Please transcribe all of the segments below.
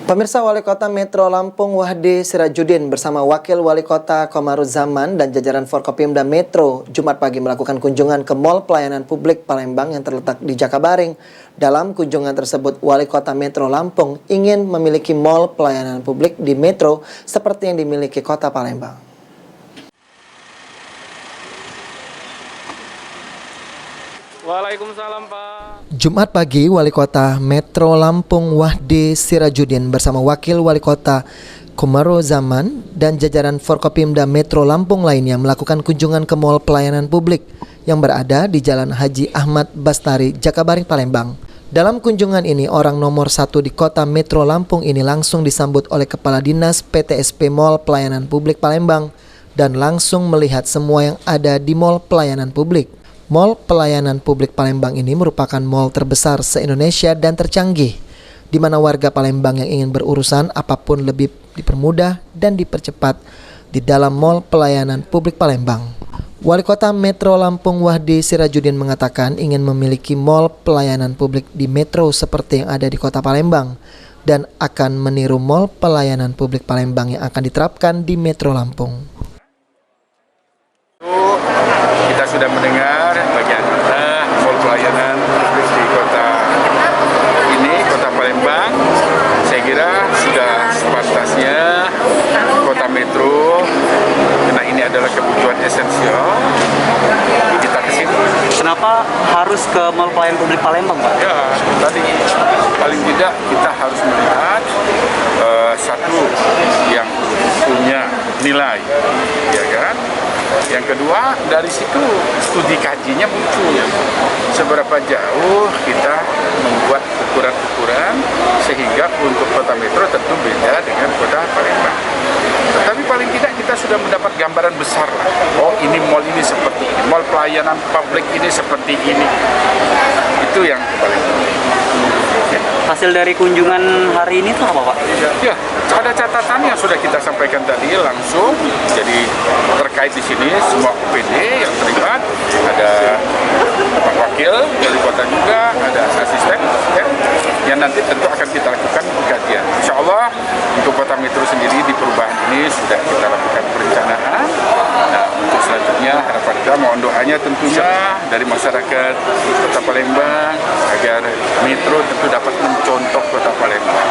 Pemirsa, Wali Kota Metro Lampung Wahdi Sirajudin bersama Wakil Wali Kota Komaruzzaman dan jajaran Forkopimda Metro Jumat pagi melakukan kunjungan ke Mall Pelayanan Publik Palembang yang terletak di Jakabaring. Dalam kunjungan tersebut, Wali Kota Metro Lampung ingin memiliki mall pelayanan publik di Metro seperti yang dimiliki Kota Palembang. Waalaikumsalam, Pak. Jumat pagi, Wali Kota Metro Lampung Wahdi Sirajudin bersama Wakil Wali Kota Komaruzzaman dan jajaran Forkopimda Metro Lampung lainnya melakukan kunjungan ke Mall Pelayanan Publik yang berada di Jalan Haji Ahmad Bastari, Jakabaring, Palembang. Dalam kunjungan ini, orang nomor 1 di Kota Metro Lampung ini langsung disambut oleh Kepala Dinas PTSP Mall Pelayanan Publik Palembang dan langsung melihat semua yang ada di Mall Pelayanan Publik. Mall Pelayanan Publik Palembang ini merupakan mall terbesar se-Indonesia dan tercanggih, di mana warga Palembang yang ingin berurusan apapun lebih dipermudah dan dipercepat di dalam Mall Pelayanan Publik Palembang. Wali Kota Metro Lampung Wahdi Sirajudin mengatakan ingin memiliki mall pelayanan publik di Metro seperti yang ada di Kota Palembang dan akan meniru Mall Pelayanan Publik Palembang yang akan diterapkan di Metro Lampung. Kita sudah mendengar bagaimana mall pelayanan publik di kota ini, Kota Palembang. Saya kira sudah sepantasnya Kota Metro, karena ini adalah kebutuhan esensial, kita ke sini. Kenapa harus ke Mall Pelayanan Publik Palembang, Pak? Ya, tadi paling tidak kita harus melihat satu yang punya nilai, ya kan? Yang kedua, dari situ studi kajinya muncul seberapa jauh kita membuat ukuran-ukuran sehingga untuk Kota Metro tentu beda dengan Kota Palembang. Tetapi paling tidak kita sudah mendapat gambaran besar lah. Oh, ini mall ini seperti ini, mall pelayanan publik ini seperti ini. Itu yang paling penting. Ya. Hasil dari kunjungan hari ini itu apa, Pak? Ya, ada catatan yang sudah kita sampaikan tadi langsung. Jadi terkait di sini semua OPD yang terlibat, ada Pak Wakil dari kota juga, ada asisten yang nanti tentu akan kita lakukan kajian. Insya Allah untuk Kota Metro sendiri di perubahan ini sudah kita lakukan perencanaan. Nah, untuk selanjutnya harapan kita mohon doanya tentunya dari masyarakat Kota Palembang agar Metro tentu dapat mencontoh Kota Palembang.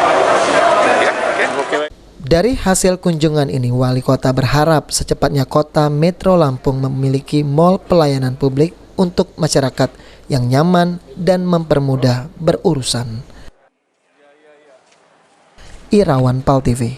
Ya, oke. Dari hasil kunjungan ini, Wali Kota berharap secepatnya Kota Metro Lampung memiliki mall pelayanan publik untuk masyarakat yang nyaman dan mempermudah berurusan. Irawan PAL TV.